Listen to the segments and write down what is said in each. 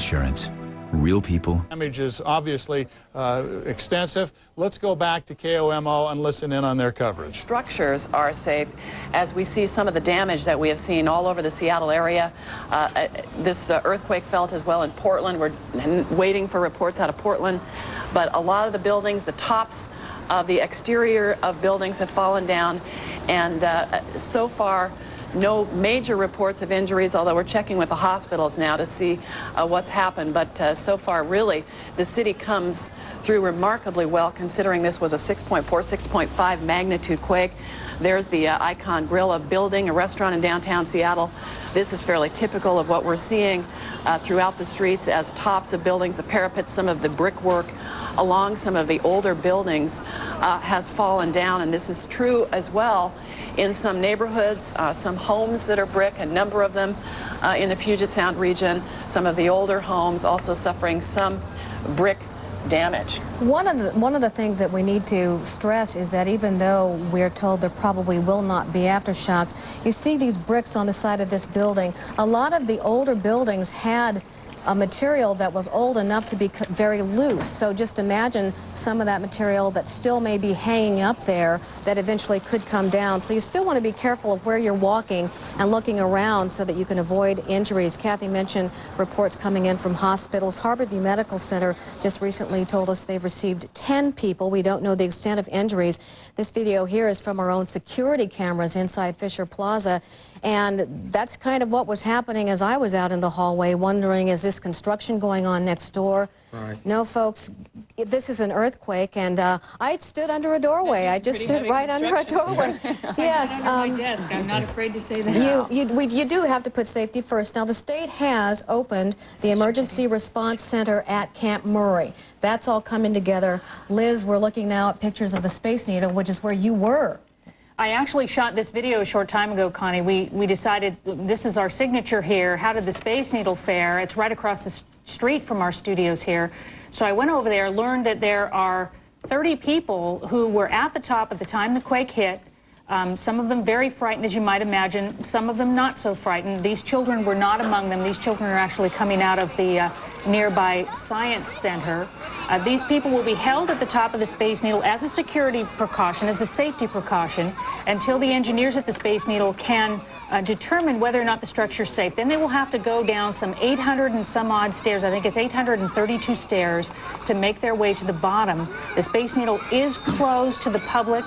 insurance. Real people. Damage is obviously extensive. Let's go back to KOMO and listen in on their coverage. Structures are safe as we see some of the damage that we have seen all over the Seattle area. This earthquake felt as well in Portland. We're waiting for reports out of Portland. But a lot of the buildings, the tops of the exterior of buildings have fallen down. And so far, no major reports of injuries, although we're checking with the hospitals now to see what's happened. But so far, really, the city comes through remarkably well, considering this was a 6.4, 6.5 magnitude quake. There's the Icon Grill, a building, a restaurant in downtown Seattle. This is fairly typical of what we're seeing throughout the streets as tops of buildings, the parapets, some of the brickwork along some of the older buildings has fallen down. And this is true as well in some neighborhoods, some homes that are brick, a number of them in the Puget Sound region, some of the older homes also suffering some brick damage. One of the things that we need to stress is that even though we're told there probably will not be aftershocks, you see these bricks on the side of this building. A lot of the older buildings had a material that was old enough to be very loose. So just imagine some of that material that still may be hanging up there that eventually could come down. So you still want to be careful of where you're walking and looking around so that you can avoid injuries. Kathy mentioned reports coming in from hospitals. Harborview Medical Center just recently told us they've received 10 people. We don't know the extent of injuries. This video here is from our own security cameras inside Fisher Plaza. And that's kind of what was happening as I was out in the hallway wondering, is this construction going on next door? Right. No, folks, this is an earthquake, and I stood under a doorway. I just stood right under a doorway. Yes. Under my desk. I'm not afraid to say that. You do have to put safety first. Now, the state has opened the Emergency Response Center at Camp Murray. That's all coming together. Liz, we're looking now at pictures of the Space Needle, which is where you were. I actually shot this video a short time ago, Connie. We decided this is our signature here. How did the Space Needle fare? It's right across the street from our studios here. So I went over there, learned that there are 30 people who were at the top at the time the quake hit. Some of them very frightened, as you might imagine. Some of them not so frightened. These children were not among them. These children are actually coming out of the nearby Science Center. These people will be held at the top of the Space Needle as a security precaution, as a safety precaution, until the engineers at the Space Needle can determine whether or not the structure is safe. Then they will have to go down some 800 and some odd stairs. I think it's 832 stairs to make their way to the bottom. The Space Needle is closed to the public,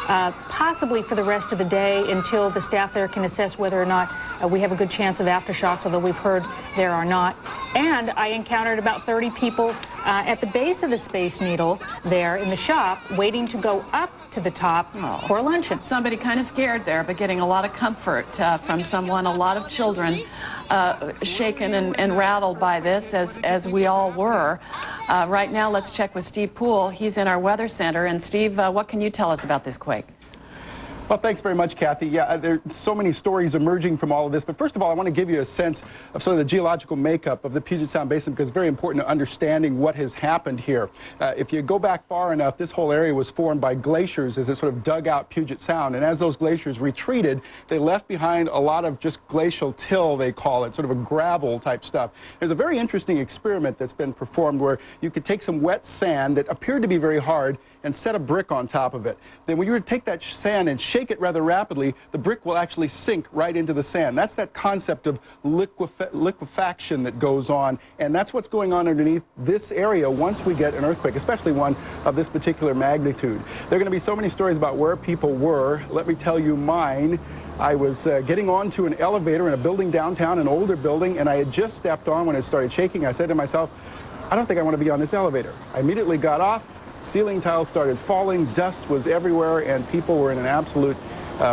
possibly for the rest of the day until the staff there can assess whether or not we have a good chance of aftershocks, although we've heard there are not. And I encountered about 30 people at the base of the Space Needle there in the shop waiting to go up to the top for luncheon. Somebody kind of scared there, but getting a lot of comfort from someone, a lot of children shaken and rattled by this, as we all were. Right now, let's check with Steve Poole. He's in our weather center. And Steve, what can you tell us about this quake? Well, thanks very much, Kathy. Yeah, there are so many stories emerging from all of this. But first of all, I want to give you a sense of sort of the geological makeup of the Puget Sound Basin, because it's very important to understanding what has happened here. If you go back far enough, this whole area was formed by glaciers as it sort of dug out Puget Sound. And as those glaciers retreated, they left behind a lot of just glacial till, they call it, sort of a gravel type stuff. There's a very interesting experiment that's been performed where you could take some wet sand that appeared to be very hard and set a brick on top of it. Then when you were to take that sand and shake it rather rapidly, the brick will actually sink right into the sand. That's that concept of liquefaction that goes on, and that's what's going on underneath this area once we get an earthquake, especially one of this particular magnitude. There are going to be so many stories about where people were. Let me tell you mine. I was getting onto an elevator in a building downtown, an older building, and I had just stepped on when it started shaking. I said to myself, I don't think I want to be on this elevator. I immediately got off. Ceiling tiles started falling, dust was everywhere, and people were in an absolute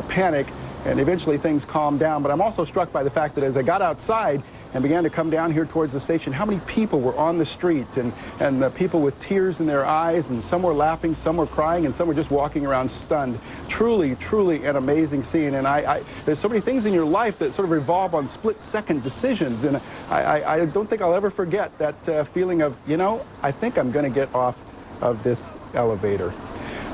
panic, and eventually things calmed down. But I'm also struck by the fact that as I got outside and began to come down here towards the station, how many people were on the street, and the people with tears in their eyes, and some were laughing, some were crying, and some were just walking around stunned. Truly, truly an amazing scene. And there's so many things in your life that sort of revolve on split-second decisions, and I don't think I'll ever forget that feeling of, you know, I think I'm going to get off of this elevator.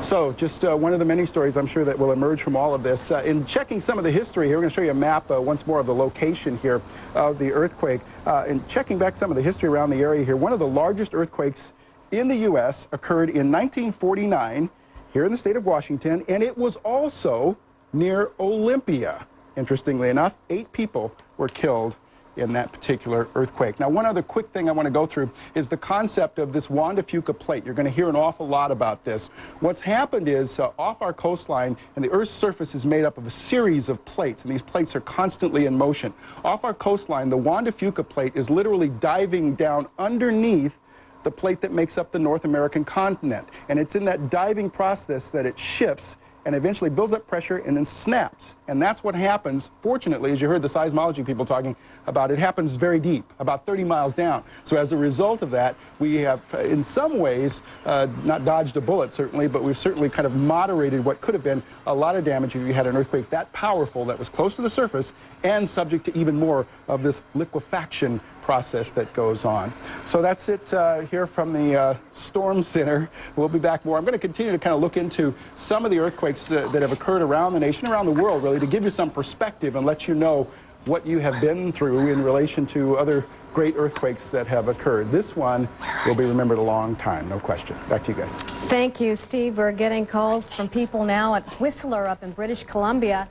So just one of the many stories I'm sure that will emerge from all of this. In checking some of the history here, we're going to show you a map once more of the location here of the earthquake. And checking back some of the history around the area here, one of the largest earthquakes in the U.S. occurred in 1949 here in the state of Washington, and it was also near Olympia. Interestingly enough, 8 people were killed in that particular earthquake. Now, one other quick thing I want to go through is the concept of this Juan de Fuca plate. You're going to hear an awful lot about this. What's happened is off our coastline, and the Earth's surface is made up of a series of plates, and these plates are constantly in motion. Off our coastline, the Juan de Fuca plate is literally diving down underneath the plate that makes up the North American continent. And it's in that diving process that it shifts and eventually builds up pressure and then snaps. And that's what happens, fortunately, as you heard the seismology people talking about, it happens very deep, about 30 miles down. So as a result of that, we have, in some ways, not dodged a bullet, certainly, but we've certainly kind of moderated what could have been a lot of damage if you had an earthquake that powerful, that was close to the surface, and subject to even more of this liquefaction process that goes on. So that's it here from the Storm Center. We'll be back more. I'm going to continue to kind of look into some of the earthquakes that have occurred around the nation, around the world, really, to give you some perspective and let you know what you have been through in relation to other great earthquakes that have occurred. This one will be remembered a long time, no question. Back to you guys. Thank you, Steve. We're getting calls from people now at Whistler up in British Columbia.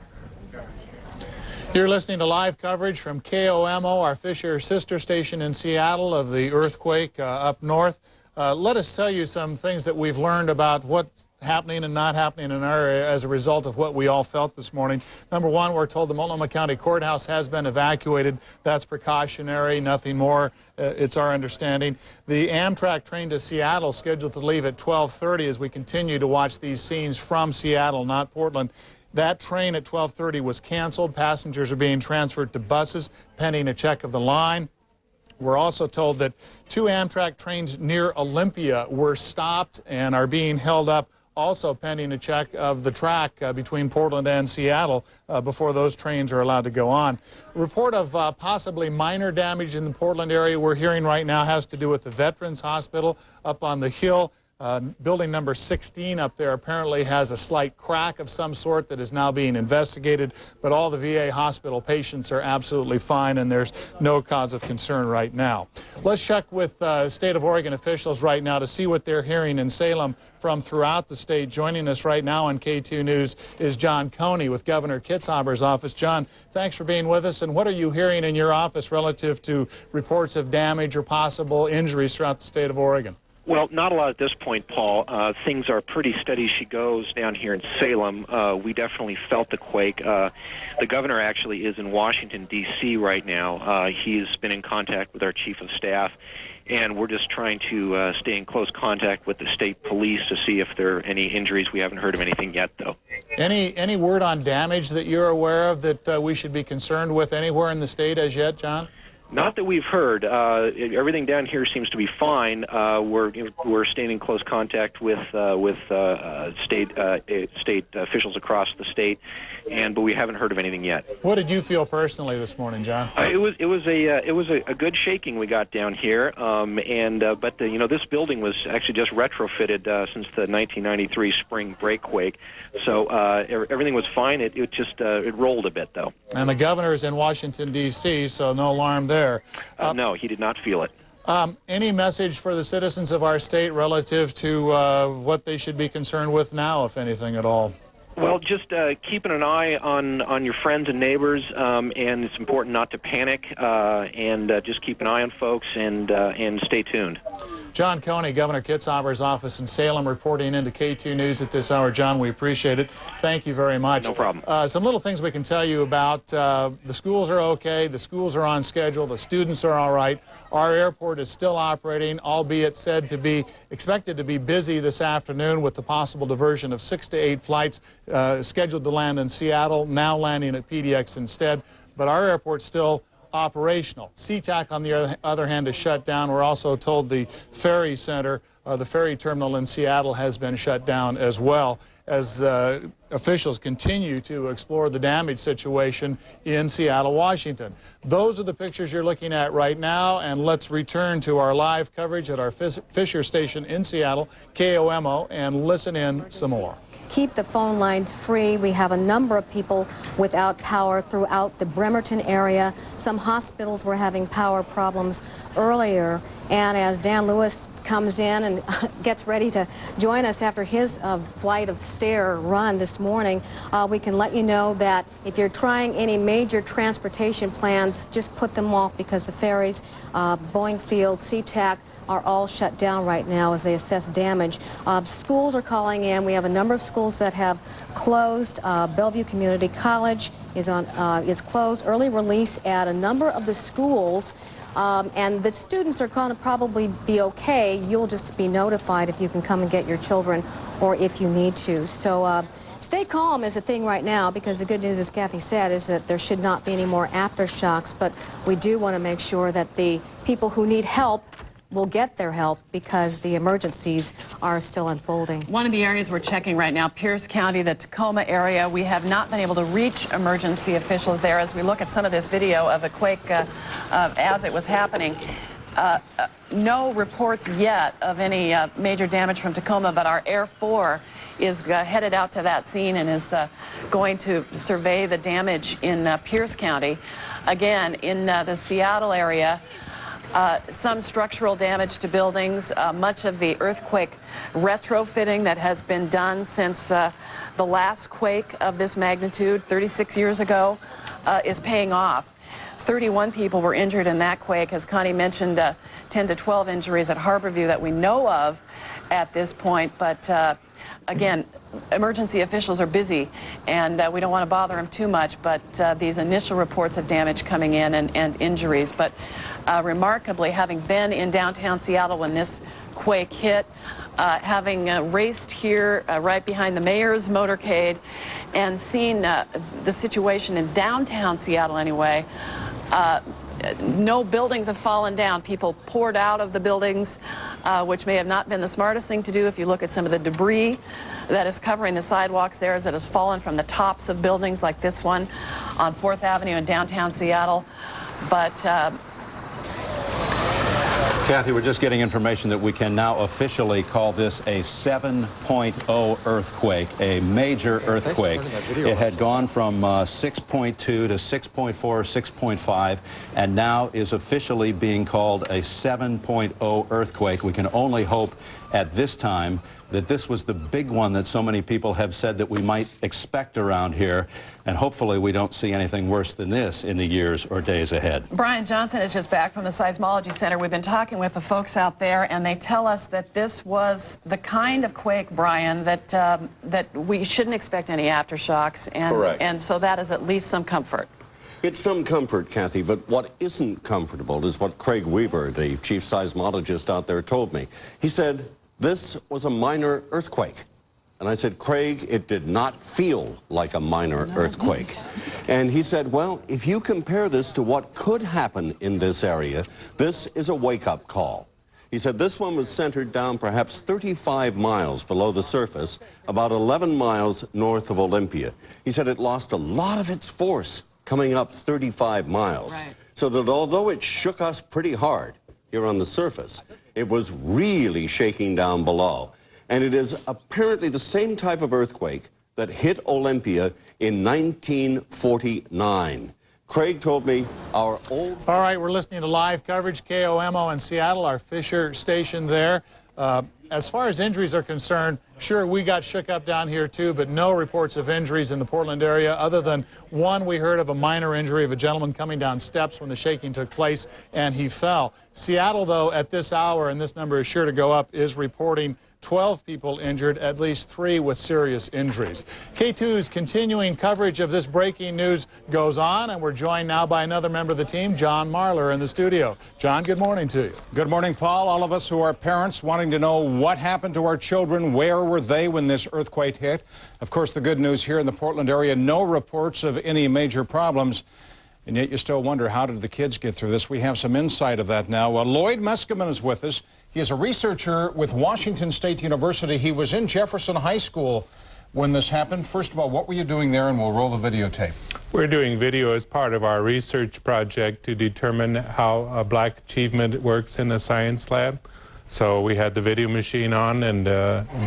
You're listening to live coverage from KOMO, our Fisher sister station in Seattle, of the earthquake up north. Let us tell you some things that we've learned about what's happening and not happening in our area as a result of what we all felt this morning. Number one, we're told the Multnomah County Courthouse has been evacuated. That's precautionary, nothing more. It's our understanding. The Amtrak train to Seattle scheduled to leave at 12:30 as we continue to watch these scenes from Seattle, not Portland. That train at 12:30 was canceled. Passengers are being transferred to buses pending a check of the line. We're also told that 2 Amtrak trains near Olympia were stopped and are being held up, also pending a check of the track between Portland and Seattle before those trains are allowed to go on. A report of possibly minor damage in the Portland area we're hearing right now has to do with the Veterans Hospital up on the hill. Building number 16 up there apparently has a slight crack of some sort that is now being investigated, but all the VA hospital patients are absolutely fine and there's no cause of concern right now. Let's check with state of Oregon officials right now to see what they're hearing in Salem from throughout the state. Joining us right now on K2 News is John Coney with Governor Kitzhaber's office. John, thanks for being with us. And what are you hearing in your office relative to reports of damage or possible injuries throughout the state of Oregon? Well, not a lot at this point, Paul. Things are pretty steady as she goes down here in Salem. We definitely felt the quake. The governor actually is in Washington, D.C. right now. He's been in contact with our chief of staff, and we're just trying to stay in close contact with the state police to see if there are any injuries. We haven't heard of anything yet, though. Any word on damage that you're aware of that we should be concerned with anywhere in the state as yet, John? Not that we've heard. Everything down here seems to be fine. We're staying in close contact with state officials across the state, but we haven't heard of anything yet. What did you feel personally this morning, John? It was a good shaking we got down here, but this building was actually just retrofitted since the 1993 spring breakquake, so everything was fine. It just rolled a bit though. And the governor is in Washington D.C., so no alarm there. No, he did not feel it. Any message for the citizens of our state relative to what they should be concerned with now, if anything at all? Well, just keeping an eye on your friends and neighbors, and it's important not to panic, and just keep an eye on folks and stay tuned. John Coney, Governor Kitzhaber's office in Salem, reporting into K2 News at this hour. John, we appreciate it. Thank you very much. No problem. Some little things we can tell you about. The schools are okay. The schools are on schedule. The students are all right. Our airport is still operating, albeit expected to be busy this afternoon with the possible diversion of 6 to 8 flights scheduled to land in Seattle, now landing at PDX instead. But our airport's still operational. SeaTac, on the other hand, is shut down. We're also told the ferry center, the ferry terminal in Seattle, has been shut down as well, as officials continue to explore the damage situation in Seattle, Washington. Those are the pictures you're looking at right now, and let's return to our live coverage at our Fisher station in Seattle, KOMO, and listen in some more. Keep the phone lines free. We have a number of people without power throughout the Bremerton area. Some hospitals were having power problems earlier. And as Dan Lewis comes in and gets ready to join us after his flight of stair run this morning, we can let you know that if you're trying any major transportation plans, just put them off, because the ferries, Boeing Field, SeaTac, are all shut down right now as they assess damage. Schools are calling in. We have a number of schools that have closed. Bellevue Community College is closed. Early release at a number of the schools. And the students are going to probably be okay. You'll just be notified if you can come and get your children or if you need to. So stay calm is a thing right now, because the good news, as Kathy said, is that there should not be any more aftershocks. But we do want to make sure that the people who need help will get their help, because the emergencies are still unfolding. One of the areas we're checking right now, Pierce County, the Tacoma area, we have not been able to reach emergency officials there as we look at some of this video of the quake as it was happening. No reports yet of any major damage from Tacoma, but our Air 4 is headed out to that scene and is going to survey the damage in Pierce County. Again, in the Seattle area, some structural damage to buildings, much of the earthquake retrofitting that has been done since the last quake of this magnitude 36 years ago is paying off. 31 people were injured in that quake. As Connie mentioned, 10 to 12 injuries at Harborview that we know of at this point. But again, emergency officials are busy, and we don't want to bother them too much, but these initial reports of damage coming in and injuries. But remarkably, having been in downtown Seattle when this quake hit, having raced here right behind the mayor's motorcade and seen the situation in downtown Seattle anyway, no buildings have fallen down. People poured out of the buildings, which may have not been the smartest thing to do if you look at some of the debris that is covering the sidewalks there, that has fallen from the tops of buildings like this one on 4th Avenue in downtown Seattle. But Kathy, we're just getting information that we can now officially call this a 7.0 earthquake, a major earthquake. It had gone from 6.2 to 6.4, 6.5, and now is officially being called a 7.0 earthquake. We can only hope at this time that this was the big one that so many people have said that we might expect around here, and hopefully we don't see anything worse than this in the years or days ahead. Brian Johnson is just back from the Seismology Center. We've been talking with the folks out there, and they tell us that this was the kind of quake, Brian, that that we shouldn't expect any aftershocks, and Correct. And so that is at least some comfort. It's some comfort, Kathy, but what isn't comfortable is what Craig Weaver, the chief seismologist out there, told me. He said, this was a minor earthquake. And I said, Craig, it did not feel like a minor earthquake. And he said, well, if you compare this to what could happen in this area, this is a wake-up call. He said this one was centered down perhaps 35 miles below the surface, about 11 miles north of Olympia. He said it lost a lot of its force coming up 35 miles. Right. So that although it shook us pretty hard here on the surface, it was really shaking down below. And it is apparently the same type of earthquake that hit Olympia in 1949. Craig told me our old... All right, we're listening to live coverage, KOMO in Seattle, our Fisher station there. As far as injuries are concerned, sure, we got shook up down here too, but no reports of injuries in the Portland area, other than one we heard of a minor injury of a gentleman coming down steps when the shaking took place and he fell. Seattle, though, at this hour, and this number is sure to go up, is reporting 12 people injured, at least 3 with serious injuries. K2's continuing coverage of this breaking news goes on, and we're joined now by another member of the team, John Marler, in the studio. John, good morning to you. Good morning, Paul. All of us who are parents wanting to know what happened to our children, where were they when this earthquake hit? Of course, the good news here in the Portland area, no reports of any major problems. and yet you still wonder, how did the kids get through this? We have some insight of that now. Lloyd Meskimen is with us. He is a researcher with Washington State University. He was in Jefferson High School when this happened. First of all, what were you doing there? And we'll roll the videotape. We're doing video as part of our research project to determine how black achievement works in a science lab. So we had the video machine on, and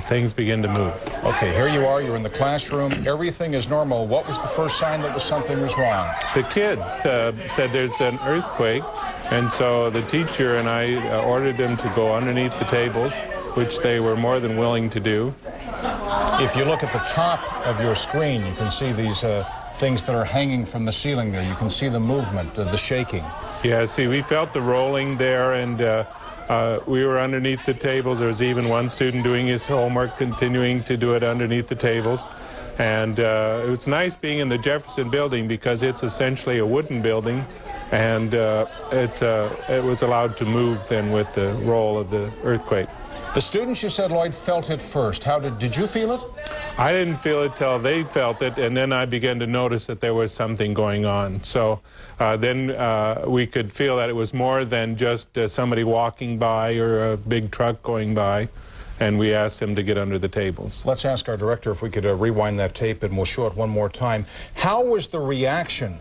things begin to move. Okay, here you are. You're in the classroom. Everything is normal. What was the first sign that something was wrong? The kids said there's an earthquake, and so the teacher and I ordered them to go underneath the tables, which they were more than willing to do. If you look at the top of your screen, you can see these things that are hanging from the ceiling there. You can see the movement, the shaking. Yeah, see, we felt the rolling there, and we were underneath the tables. There was even one student doing his homework, continuing to do it underneath the tables. And it was nice being in the Jefferson building because it's essentially a wooden building, and it was allowed to move then with the roll of the earthquake. The students, you said, Lloyd, felt it first. How did you feel it? I didn't feel it till they felt it, and then I began to notice that there was something going on. So then we could feel that it was more than just somebody walking by or a big truck going by, and we asked them to get under the tables. Let's ask our director if we could rewind that tape, and we'll show it one more time. How was the reaction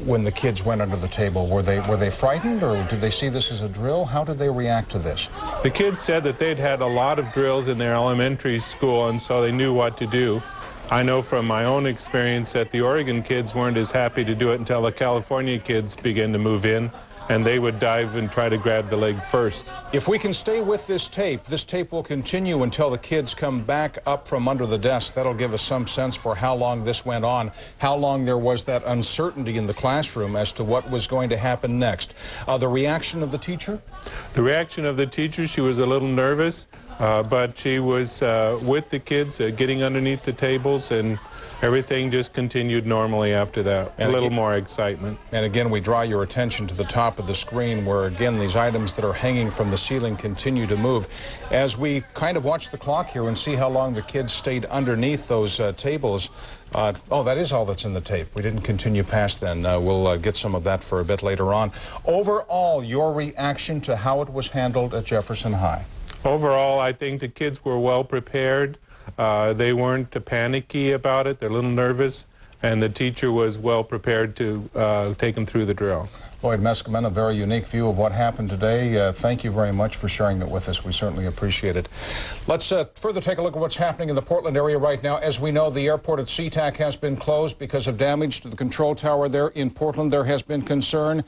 when the kids went under the table? Were they frightened, or did they see this as a drill? How did they react to this? The kids said that they'd had a lot of drills in their elementary school, and so they knew what to do. I know from my own experience that the Oregon kids weren't as happy to do it until the California kids began to move in, and they would dive and try to grab the leg first. If we can stay with this tape will continue until the kids come back up from under the desk. That'll give us some sense for how long this went on, how long there was that uncertainty in the classroom as to what was going to happen next. The reaction of the teacher? The reaction of the teacher, she was a little nervous, but she was with the kids, getting underneath the tables, and everything just continued normally after that. And a little more excitement. And again, we draw your attention to the top of the screen where, again, these items that are hanging from the ceiling continue to move. As we kind of watch the clock here and see how long the kids stayed underneath those tables. Oh, that is all that's in the tape. We didn't continue past then. We'll get some of that for a bit later on. Overall, your reaction to how it was handled at Jefferson High? Overall, I think the kids were well prepared. They weren't panicky about it. They're a little nervous, and the teacher was well prepared to take them through the drill. Lloyd Meskimen, a very unique view of what happened today. Thank you very much for sharing it with us. We certainly appreciate it. Let's further take a look at what's happening in the Portland area right now. As we know, the airport at SeaTac has been closed because of damage to the control tower there in Portland. There has been concern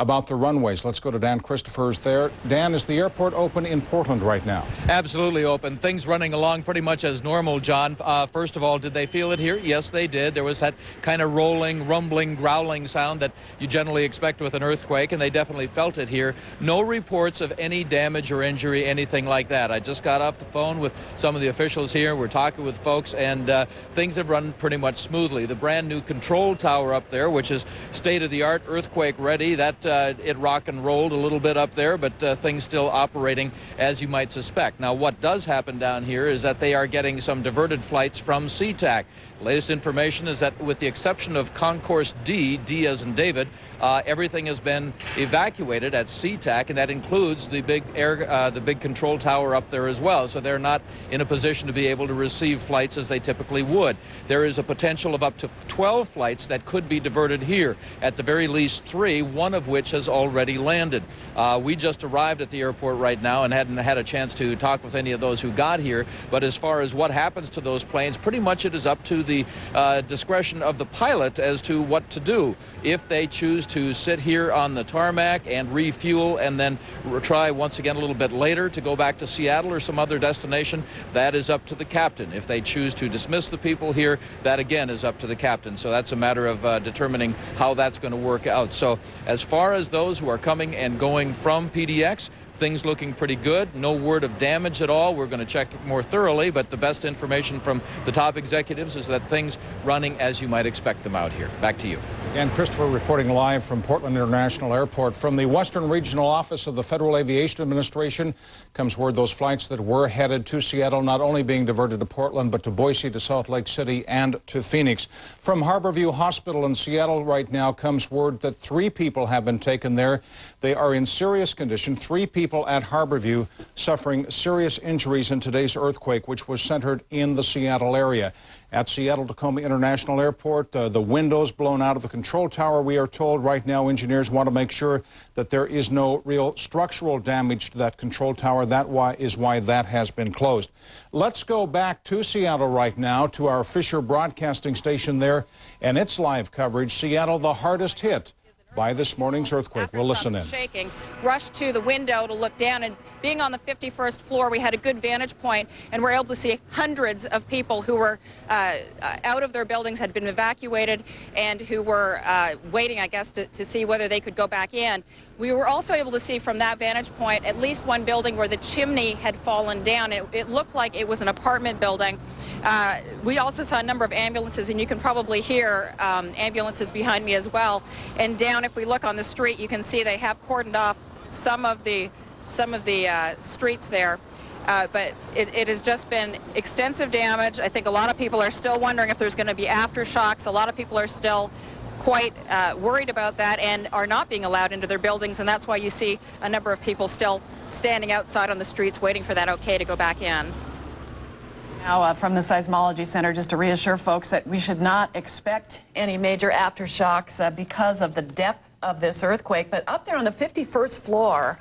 about the runways. Let's go to Dan Christopher's there. Dan, is the airport open in Portland right now? Absolutely open. Things running along pretty much as normal, John. First of all, did they feel it here? Yes, they did. There was that kind of rolling, rumbling, growling sound that you generally expect with an earthquake, and they definitely felt it here. No reports of any damage or injury, anything like that. I just got off the phone with some of the officials here. We're talking with folks, and things have run pretty much smoothly. The brand new control tower up there, which is state-of-the-art, earthquake ready, that it rock and rolled a little bit up there, but things still operating as you might suspect. Now, what does happen down here is that they are getting some diverted flights from SeaTac. Latest information is that with the exception of Concourse D, D as in David, everything has been evacuated at SeaTac, and that includes the big control tower up there as well. So they're not in a position to be able to receive flights as they typically would. There is a potential of up to 12 flights that could be diverted here. At the very least 3, one of which has already landed. We just arrived at the airport right now and hadn't had a chance to talk with any of those who got here. But as far as what happens to those planes, pretty much it is up to the discretion of the pilot as to what to do. If they choose to sit here on the tarmac and refuel and then try once again a little bit later to go back to Seattle or some other destination, that is up to the captain. If they choose to dismiss the people here, that again is up to the captain. So that's a matter of determining how that's going to work out. So as far as those who are coming and going from PDX, things looking pretty good. No word of damage at all. We're going to check more thoroughly, but the best information from the top executives is that things running as you might expect them out here. Back to you. And Christopher reporting live from Portland International Airport. From the Western Regional Office of the Federal Aviation Administration comes word those flights that were headed to Seattle not only being diverted to Portland, but to Boise, to Salt Lake City, and to Phoenix. From Harborview Hospital in Seattle right now comes word that 3 people have been taken there. They are in serious condition. 3 people at Harborview suffering serious injuries in today's earthquake, which was centered in the Seattle area. At Seattle-Tacoma International Airport, the windows blown out of the control tower, we are told. Right now, engineers want to make sure that there is no real structural damage to that control tower. That is why that has been closed. Let's go back to Seattle right now, to our Fisher broadcasting station there, and its live coverage. Seattle, the hardest hit by this morning's earthquake. We'll listen in. Shaking, rushed to the window to look down, and being on the 51st floor, we had a good vantage point, and we're able to see hundreds of people who were out of their buildings, had been evacuated, and who were waiting, I guess, to see whether they could go back in. We were also able to see from that vantage point at least one building where the chimney had fallen down. It looked like it was an apartment building. We also saw a number of ambulances, and you can probably hear ambulances behind me as well. And down, if we look on the street, you can see they have cordoned off some of the streets there. But it has just been extensive damage. I think a lot of people are still wondering if there's going to be aftershocks. A lot of people are still quite worried about that and are not being allowed into their buildings, and that's why you see a number of people still standing outside on the streets waiting for that okay to go back in. Now, from the Seismology Center, just to reassure folks that we should not expect any major aftershocks because of the depth of this earthquake. But up there on the 51st floor,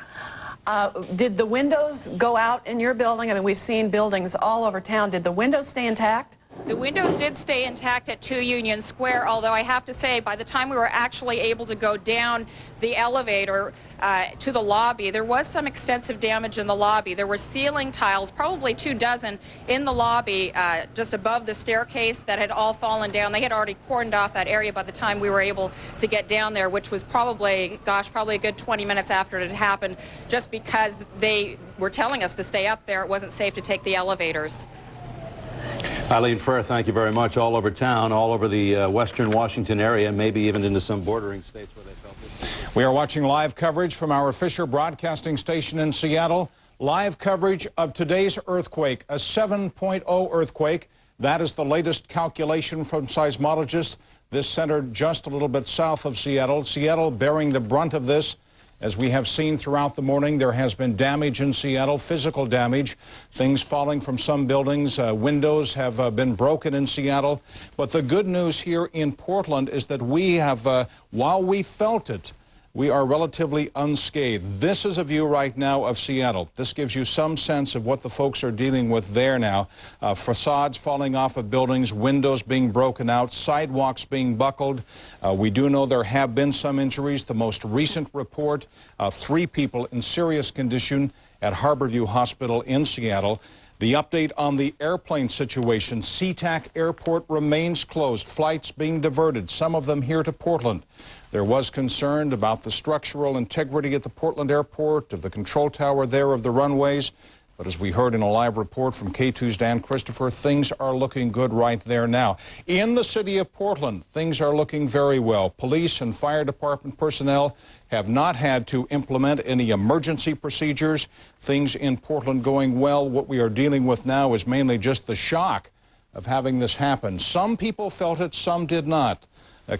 did the windows go out in your building? I mean, we've seen buildings all over town. Did the windows stay intact? The windows did stay intact at 2 Union Square, although I have to say by the time we were actually able to go down the elevator to the lobby, there was some extensive damage in the lobby. There were ceiling tiles, probably 24, in the lobby just above the staircase that had all fallen down. They had already cordoned off that area by the time we were able to get down there, which was probably a good 20 minutes after it had happened, just because they were telling us to stay up there. It wasn't safe to take the elevators. Eileen Frere, thank you very much. All over town, all over the western Washington area, maybe even into some bordering states where they felt it. We are watching live coverage from our Fisher broadcasting station in Seattle. Live coverage of today's earthquake, a 7.0 earthquake. That is the latest calculation from seismologists. This centered just a little bit south of Seattle. Seattle bearing the brunt of this. As we have seen throughout the morning, there has been damage in Seattle, physical damage, things falling from some buildings. Windows have been broken in Seattle. But the good news here in Portland is that we have, while we felt it, we are relatively unscathed. This is a view right now of Seattle. This gives you some sense of what the folks are dealing with there now. Facades falling off of buildings, windows being broken out, sidewalks being buckled. We do know there have been some injuries. The most recent report, 3 people in serious condition at Harborview Hospital in Seattle. The update on the airplane situation. SeaTac Airport remains closed. Flights being diverted, some of them here to Portland. There was concern about the structural integrity at the Portland airport, of the control tower there, of the runways. But as we heard in a live report from KATU's Dan Christopher, things are looking good right there now. In the city of Portland, things are looking very well. Police and fire department personnel have not had to implement any emergency procedures. Things in Portland going well. What we are dealing with now is mainly just the shock of having this happen. Some people felt it, some did not.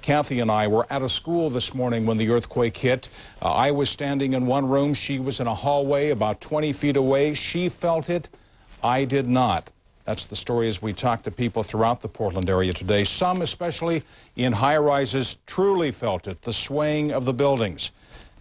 Kathy and I were at a school this morning when the earthquake hit. I was standing in one room. She was in a hallway about 20 feet away. She felt it. I did not. That's the story as we talk to people throughout the Portland area today. Some, especially in high-rises, truly felt it, the swaying of the buildings.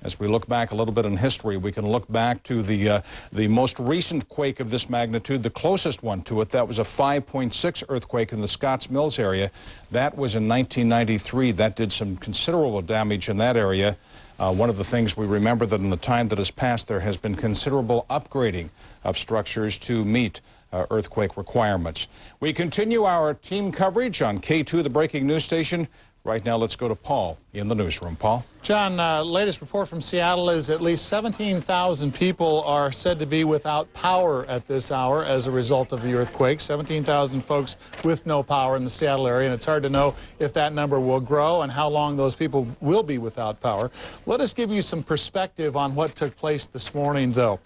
As we look back a little bit in history, we can look back to the most recent quake of this magnitude, the closest one to it. That was a 5.6 earthquake in the Scotts Mills area. That was in 1993. That did some considerable damage in that area. One of the things we remember that in the time that has passed, there has been considerable upgrading of structures to meet earthquake requirements. We continue our team coverage on K2, the breaking news station. Right now, let's go to Paul in the newsroom. Paul? John, latest report from Seattle is at least 17,000 people are said to be without power at this hour as a result of the earthquake. 17,000 folks with no power in the Seattle area, and it's hard to know if that number will grow and how long those people will be without power. Let us give you some perspective on what took place this morning, though.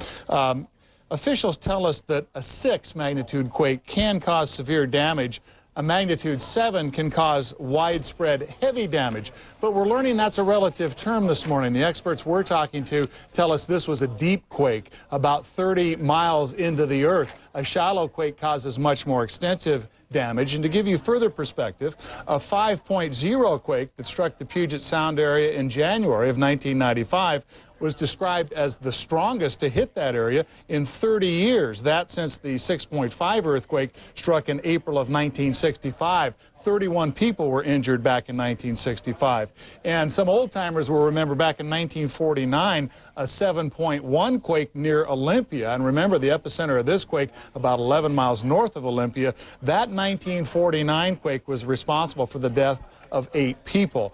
Officials tell us that a 6 magnitude quake can cause severe damage. A magnitude 7 can cause widespread heavy damage, but we're learning that's a relative term this morning. The experts we're talking to tell us this was a deep quake, about 30 miles into the earth. A shallow quake causes much more extensive damage. And to give you further perspective, a 5.0 quake that struck the Puget Sound area in January of 1995 was described as the strongest to hit that area in 30 years. That since the 6.5 earthquake struck in April of 1965. 31 people were injured back in 1965. And some old-timers will remember back in 1949, a 7.1 quake near Olympia. And remember, the epicenter of this quake, about 11 miles north of Olympia. That 1949 quake was responsible for the death of 8 people.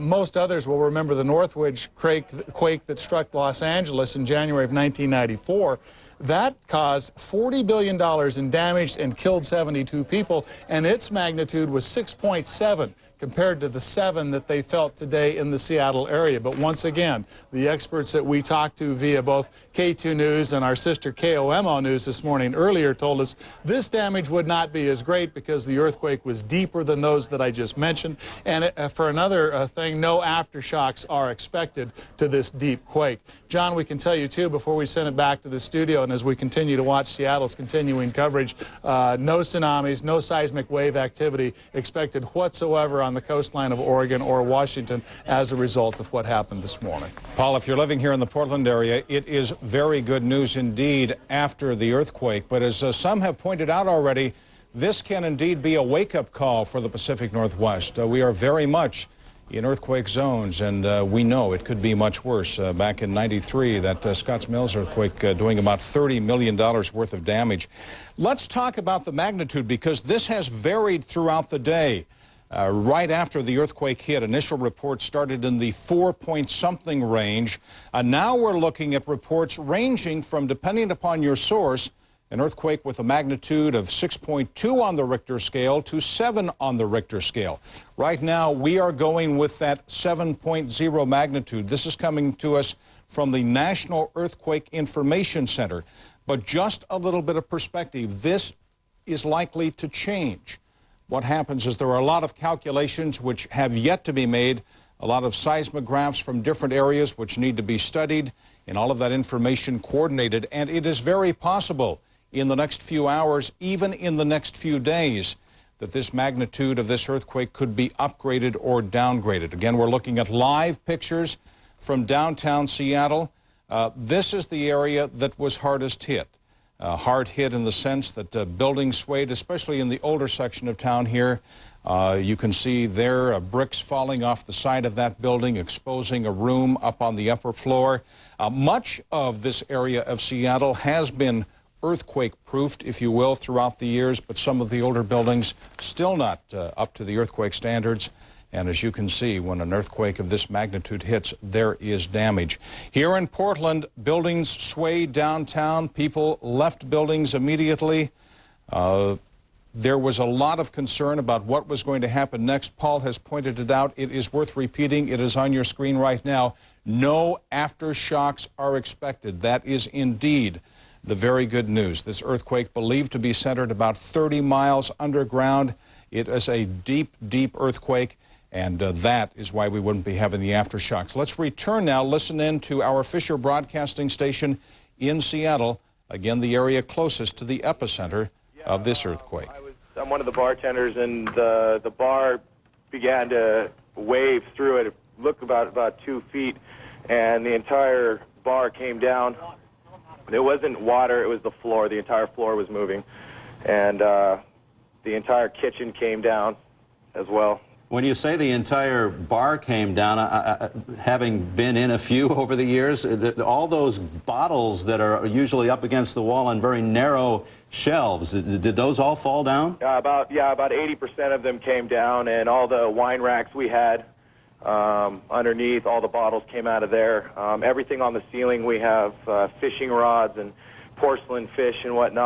Most others will remember the Northridge quake that struck Los Angeles in January of 1994. That caused $40 billion in damage and killed 72 people, and its magnitude was 6.7 compared to the 7 that they felt today in the Seattle area. But once again, the experts that we talked to via both KATU News and our sister KOMO News this morning earlier told us this damage would not be as great because the earthquake was deeper than those that I just mentioned. And for another thing, no aftershocks are expected to this deep quake. John, we can tell you, too, before we send it back to the studio and as we continue to watch Seattle's continuing coverage, no tsunamis, no seismic wave activity expected whatsoever on the coastline of Oregon or Washington as a result of what happened this morning. Paul, if you're living here in the Portland area, it is very good news indeed after the earthquake. But as some have pointed out already, this can indeed be a wake-up call for the Pacific Northwest. We are very much in earthquake zones, and we know it could be much worse. Back in '93, that Scotts Mills earthquake doing about $30 million worth of damage. Let's talk about the magnitude, because this has varied throughout the day. Right after the earthquake hit, initial reports started in the 4-point-something range. Now we're looking at reports ranging from, depending upon your source, an earthquake with a magnitude of 6.2 on the Richter scale to 7 on the Richter scale. Right now, we are going with that 7.0 magnitude. This is coming to us from the National Earthquake Information Center. But just a little bit of perspective, this is likely to change. What happens is there are a lot of calculations which have yet to be made, a lot of seismographs from different areas which need to be studied, and all of that information coordinated. And it is very possible in the next few hours, even in the next few days, that this magnitude of this earthquake could be upgraded or downgraded. Again, we're looking at live pictures from downtown Seattle. This is the area that was hardest hit. Hard hit in the sense that buildings swayed, especially in the older section of town here. You can see there bricks falling off the side of that building, exposing a room up on the upper floor. Much of this area of Seattle has been earthquake-proofed, if you will, throughout the years, but some of the older buildings still not up to the earthquake standards. And as you can see, when an earthquake of this magnitude hits, there is damage. Here in Portland, buildings swayed downtown. People left buildings immediately. There was a lot of concern about what was going to happen next. Paul has pointed it out. It is worth repeating. It is on your screen right now. No aftershocks are expected. That is indeed the very good news. This earthquake, believed to be centered about 30 miles underground. It is a deep, deep earthquake. And that is why we wouldn't be having the aftershocks. Let's return now, listen in to our Fisher Broadcasting Station in Seattle, again, the area closest to the epicenter of this earthquake. I'm one of the bartenders, and the bar began to wave through it. It looked about 2 feet, and the entire bar came down. It wasn't water, it was the floor. The entire floor was moving, and the entire kitchen came down as well. When you say the entire bar came down, having been in a few over the years, all those bottles that are usually up against the wall on very narrow shelves, did those all fall down? About 80% of them came down, and all the wine racks we had underneath, all the bottles came out of there. Everything on the ceiling, we have fishing rods and porcelain fish and whatnot.